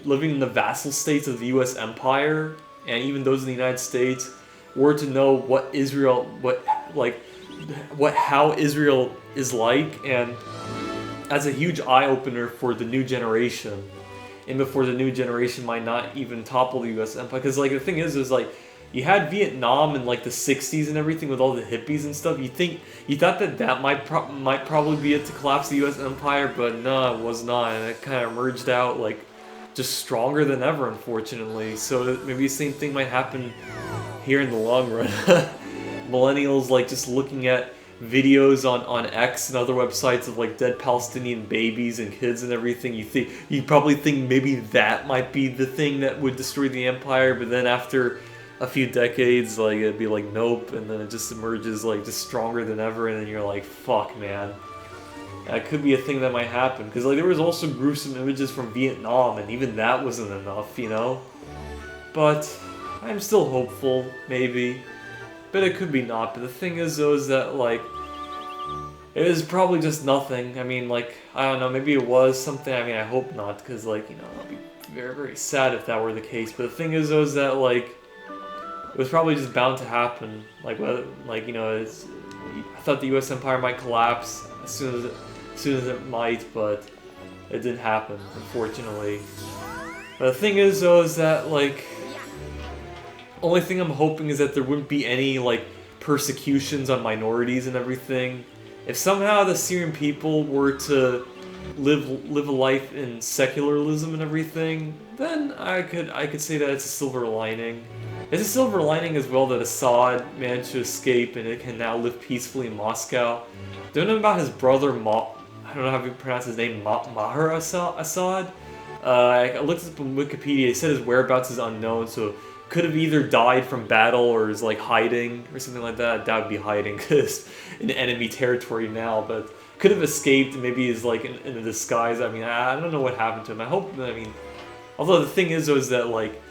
living in the vassal states of the U.S. empire, and even those in the United States, were to know how Israel is like, and as a huge eye opener for the new generation, and before the new generation might not even topple the U.S. empire. Because like the thing is like, you had Vietnam in like the 60s and everything with all the hippies and stuff. You thought that might probably be it to collapse the U.S. empire, but no, it was not, and it kind of emerged out like just stronger than ever, unfortunately. So maybe the same thing might happen here in the long run. Millennials like just looking at videos on X and other websites of like dead Palestinian babies and kids and everything. You probably think maybe that might be the thing that would destroy the empire, but then after a few decades, like it'd be like nope, and then it just emerges like just stronger than ever, and then you're like, fuck, man, that could be a thing that might happen. Because like there was also gruesome images from Vietnam, and even that wasn't enough, you know. But I'm still hopeful, maybe, but it could be not. But the thing is though, is that like it is probably just nothing. I mean, like, I don't know, maybe it was something. I mean, I hope not, because like, you know, I'd be very, very sad if that were the case. But the thing is though, is that like it was probably just bound to happen. Like, you know, I thought the U.S. empire might collapse as soon as it might, but it didn't happen, unfortunately. But the thing is, though, is that like, only thing I'm hoping is that there wouldn't be any like persecutions on minorities and everything. If somehow the Syrian people were to live a life in secularism and everything, then I could say that it's a silver lining. It's a silver lining as well that Assad managed to escape and it can now live peacefully in Moscow. Don't know about his brother, I don't know how you pronounce his name, Maher Assad. I looked up on Wikipedia. It said his whereabouts is unknown, so could have either died from battle or is like hiding or something like that. That would be hiding because in enemy territory now, but could have escaped and maybe is like in a disguise. I mean, I don't know what happened to him. I hope, I mean, although the thing is though, is that like,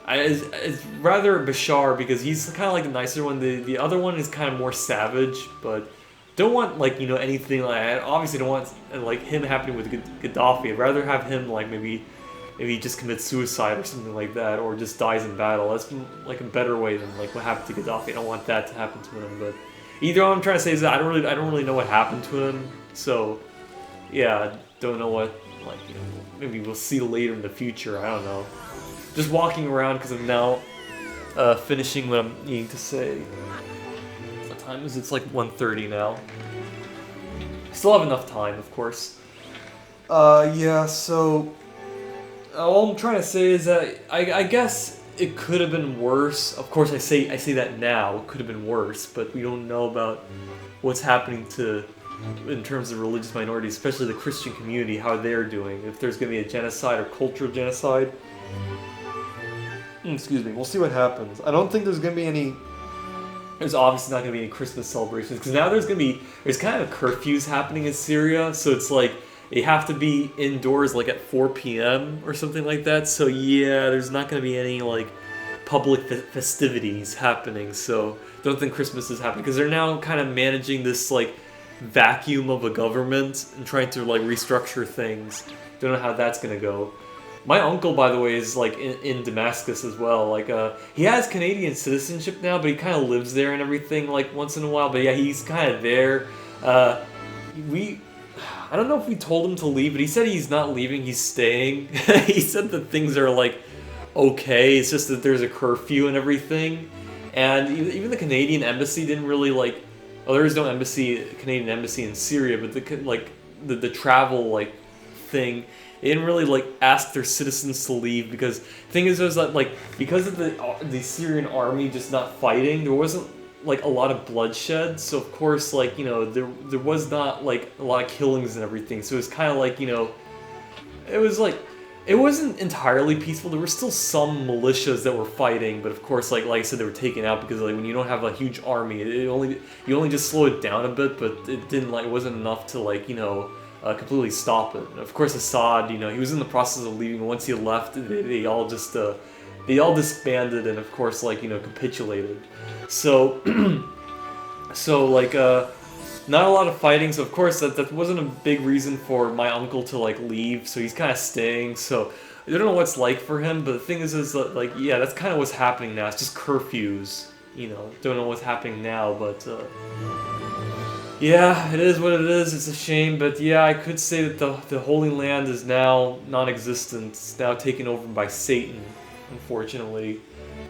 it's rather Bashar, because he's kind of like the nicer one. The other one is kind of more savage, but don't want like, you know, anything like, I obviously don't want like him happening with Gaddafi. I'd rather have him like maybe he just commits suicide or something like that, or just dies in battle. That's like a better way than like what happened to Gaddafi. I don't want that to happen to him. But either what I'm trying to say is that I don't really know what happened to him. So yeah, don't know what, like, you know, maybe we'll see later in the future. I don't know. Just walking around because I'm now finishing what I'm needing to say. What time is it? It's like 1:30 now. Still have enough time, of course. Yeah, so all I'm trying to say is that I guess it could have been worse. Of course, I say that now. It could have been worse, but we don't know about what's happening in terms of religious minorities, especially the Christian community, how they're doing. If there's going to be a genocide or cultural genocide. Excuse me, we'll see what happens. I don't think there's going to be any... There's obviously not going to be any Christmas celebrations, because now there's kind of curfews happening in Syria, so it's like, you have to be indoors like at 4 p.m. or something like that, so yeah, there's not going to be any like public festivities happening, so don't think Christmas is happening, because they're now kind of managing this like vacuum of a government and trying to like restructure things. Don't know how that's going to go. My uncle, by the way, is like in Damascus as well. Like, he has Canadian citizenship now, but he kind of lives there and everything, like once in a while. But yeah, he's kind of there. I don't know if we told him to leave, but he said he's not leaving. He's staying. He said that things are like okay. It's just that there's a curfew and everything. And even the Canadian embassy didn't really like. Oh, there is no Canadian embassy in Syria, but the travel like thing. They didn't really like ask their citizens to leave, because the thing is that like, because of the Syrian army just not fighting, there wasn't like a lot of bloodshed. So of course, like, you know, there was not like a lot of killings and everything. So it's kind of like, you know, it was like it wasn't entirely peaceful. There were still some militias that were fighting, but of course, like I said, they were taken out because like when you don't have a huge army, you only just slow it down a bit, but it wasn't enough to like completely stop it. And of course, Assad, he was in the process of leaving. Once he left, they all just they all disbanded and of course capitulated. So so not a lot of fighting, so of course that wasn't a big reason for my uncle to like leave, so he's kind of staying. So I don't know what's like for him, but the thing is that yeah, that's kind of what's happening now. It's just curfews, Don't know what's happening now, but yeah, it is what it is. It's a shame, but yeah, I could say that the Holy Land is now non-existent. It's now taken over by Satan, unfortunately.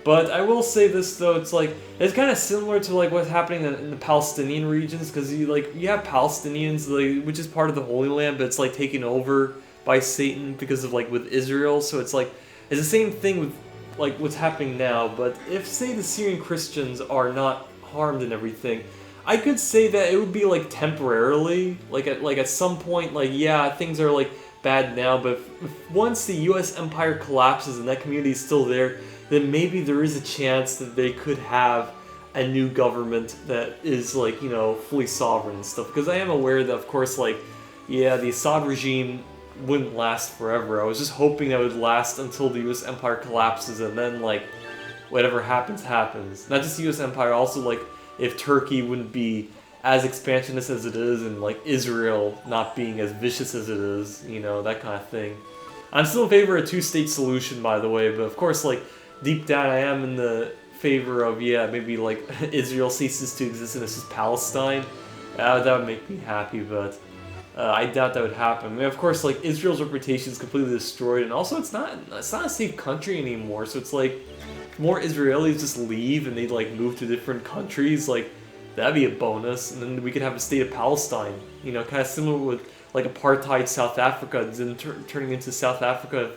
But I will say this though, it's kind of similar to like what's happening in the Palestinian regions, because you have Palestinians which is part of the Holy Land, but it's like taken over by Satan because of with Israel. So it's the same thing with like what's happening now. But if say the Syrian Christians are not harmed and everything, I could say that it would be temporarily, at some point, yeah, things are bad now, but if once the U.S. empire collapses and that community is still there, then maybe there is a chance that they could have a new government that is fully sovereign and stuff. Because I am aware that of course yeah, the Assad regime wouldn't last forever. I was just hoping that it would last until the U.S. empire collapses, and then whatever happens happens. Not just the U.S. empire, also if Turkey wouldn't be as expansionist as it is, and Israel not being as vicious as it is, that kind of thing. I'm still in favor of a two-state solution, by the way, but of course deep down I am in the favor of, yeah, maybe Israel ceases to exist and it's just Palestine. That would make me happy, but I doubt that would happen. I mean, of course Israel's reputation is completely destroyed, and also it's not a safe country anymore, so it's more Israelis just leave and they move to different countries, that'd be a bonus, and then we could have a state of Palestine, kind of similar with apartheid South Africa, then turning into South Africa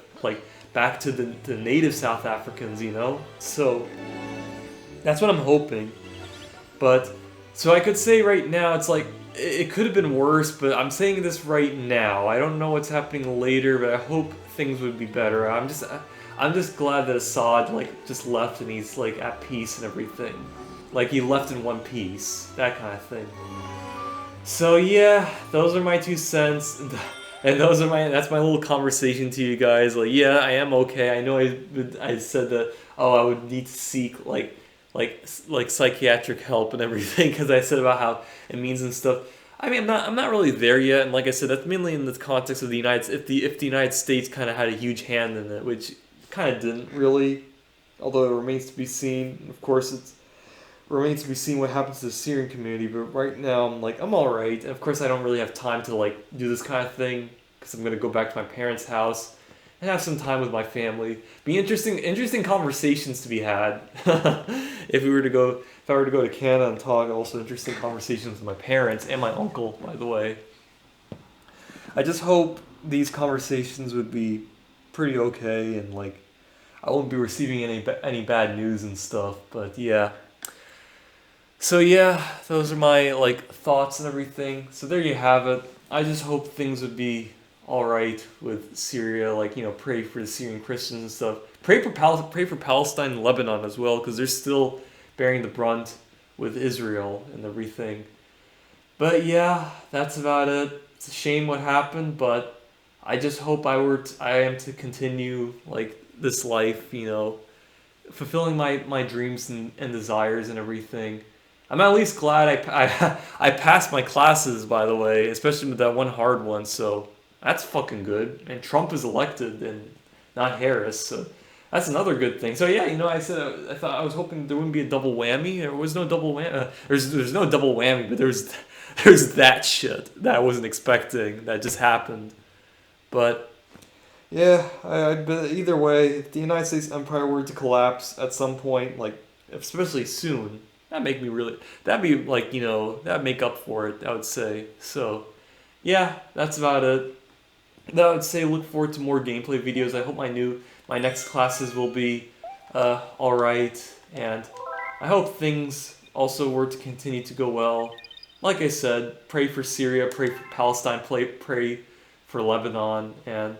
back to the native South Africans, so that's what I'm hoping. But so I could say right now it's it could have been worse, but I'm saying this right now. I don't know what's happening later, but I hope things would be better. I'm just glad that Assad just left and he's at peace and everything. He left in one piece, that kind of thing. So yeah, those are my 2 cents, and that's my little conversation to you guys. Yeah, I am okay. I know I said that I would need to seek psychiatric help and everything, because I said about how it means and stuff. I mean, I'm not really there yet, and like I said, that's mainly in the context of the if the United States kind of had a huge hand in it, which kind of didn't really, although it remains to be seen. Of course, it remains to be seen what happens to the Syrian community, but right now I'm alright. And of course, I don't really have time to do this kind of thing, because I'm going to go back to my parents' house and have some time with my family. Be interesting conversations to be had. If I were to go to Canada and talk, also interesting conversations with my parents and my uncle, by the way. I just hope these conversations would be pretty okay, and I won't be receiving any bad news and stuff. But yeah. So yeah, those are my thoughts and everything. So there you have it. I just hope things would be all right with Syria. Pray for the Syrian Christians and stuff. Pray for Palestine and Lebanon as well, because they're still bearing the brunt with Israel and everything. But yeah, that's about it. It's a shame what happened, but I just hope I am to continue this life, fulfilling my dreams and desires and everything. I'm at least glad I passed my classes, by the way, especially with that one hard one, so that's fucking good. And Trump is elected and not Harris, so that's another good thing. So yeah, I said I was hoping there wouldn't be a double whammy. There was no double whammy. There's no double whammy, but there's that shit that I wasn't expecting that just happened. But yeah, but either way, if the United States empire were to collapse at some point, especially soon, that'd make me really. That'd be that'd make up for it, I would say. So yeah, that's about it. I would say look forward to more gameplay videos. I hope my next classes will be alright, and I hope things also were to continue to go well. Like I said, pray for Syria, pray for Palestine, pray for Lebanon, and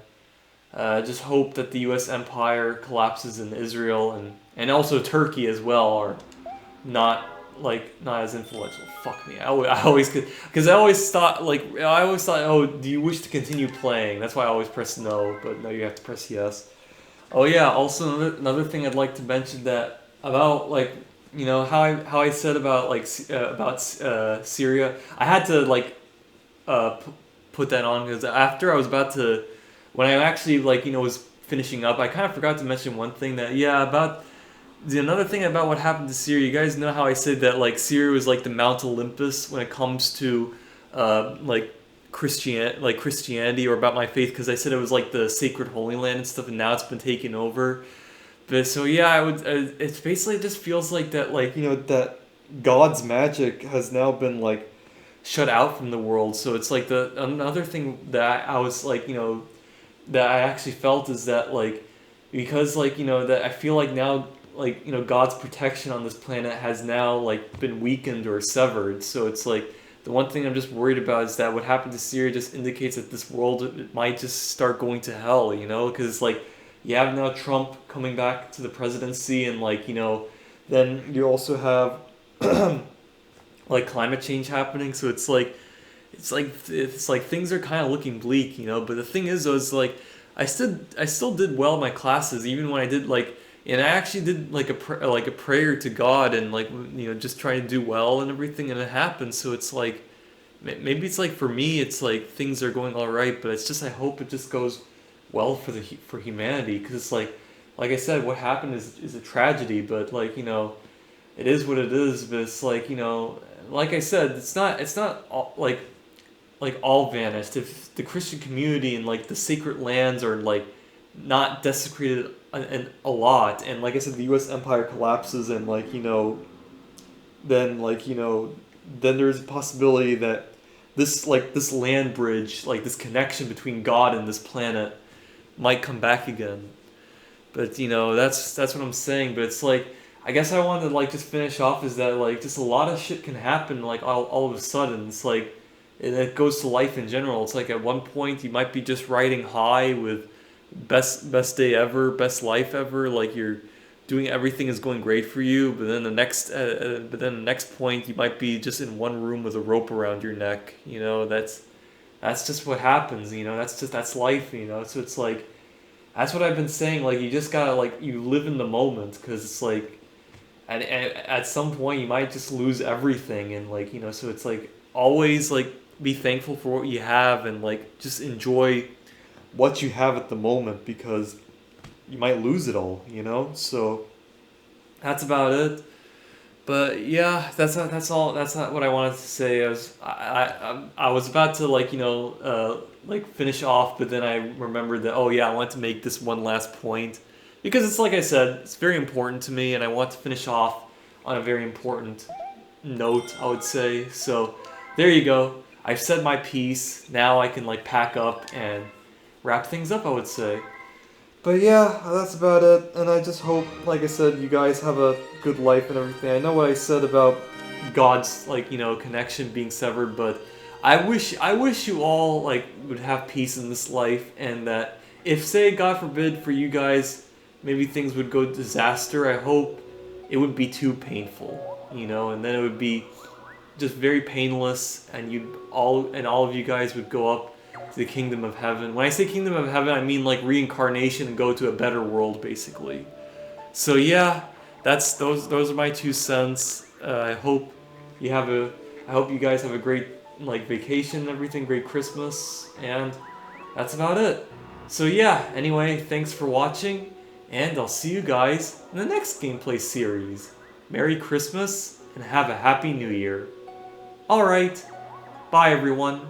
Just hope that the U.S. empire collapses in Israel and also Turkey as well are not not as influential. Fuck me. I always because I always thought, oh, do you wish to continue playing? That's why I always press no, but now you have to press yes. Oh yeah. Also another thing I'd like to mention that about how I said about Syria. I had to put that on because after I was about to when I actually was finishing up, I kind of forgot to mention one thing that about another thing about what happened to Syria. You guys know how I said that Syria was like the Mount Olympus when it comes to Christianity or about my faith because I said it was like the sacred Holy Land and stuff, and now it's been taken over. But so yeah, I would. It's basically it just feels like that that God's magic has now been shut out from the world. So it's like the another thing that I was that I actually felt is that because that I feel like now God's protection on this planet has now been weakened or severed. So it's the one thing I'm just worried about is that what happened to Syria just indicates that this world it might just start going to hell, because you have now Trump coming back to the presidency and then you also have climate change happening. So it's like things are kind of looking bleak, but the thing is though is I still did well in my classes even when I did and I actually did a prayer to God and just trying to do well and everything, and it happened. So it's maybe it's for me it's things are going all right, but it's just I hope it just goes well for humanity, because it's like I said, what happened is a tragedy, but it is what it is. But it's like I said, it's not all, all vanished. If the Christian community and the sacred lands are not desecrated a lot, and like I said, the U.S. empire collapses, and then there's a possibility that this land bridge, this connection between God and this planet, might come back again. But that's what I'm saying. But it's I guess I wanted to just finish off is that just a lot of shit can happen all of a sudden. It's and it goes to life in general. It's at one point you might be just riding high with best day ever, best life ever. You're doing everything is going great for you, but then the next point you might be just in one room with a rope around your neck. That's just what happens. That's life. So it's that's what I've been saying. You just gotta you live in the moment, because it's at some point you might just lose everything, and so it's always be thankful for what you have, and just enjoy what you have at the moment, because you might lose it all, so that's about it. But yeah, that's all. That's not what I wanted to say. I was about to finish off, but then I remembered that, oh yeah, I want to make this one last point, because it's like I said, it's very important to me, and I want to finish off on a very important note, I would say. So there you go. I've said my piece. Now I can pack up and wrap things up, I would say. But yeah, that's about it. And I just hope, like I said, you guys have a good life and everything. I know what I said about God's connection being severed, but I wish you all would have peace in this life, and that if, say, God forbid, for you guys, maybe things would go disaster, I hope it would be too painful, and then it would be just very painless, and all of you guys would go up to the kingdom of heaven. When I say kingdom of heaven, I mean reincarnation and go to a better world, basically. So yeah, those are my 2 cents. I hope you guys have a great vacation and everything, great Christmas, and that's about it. So yeah, anyway, thanks for watching, and I'll see you guys in the next gameplay series. Merry Christmas and have a Happy New Year. Alright, bye everyone.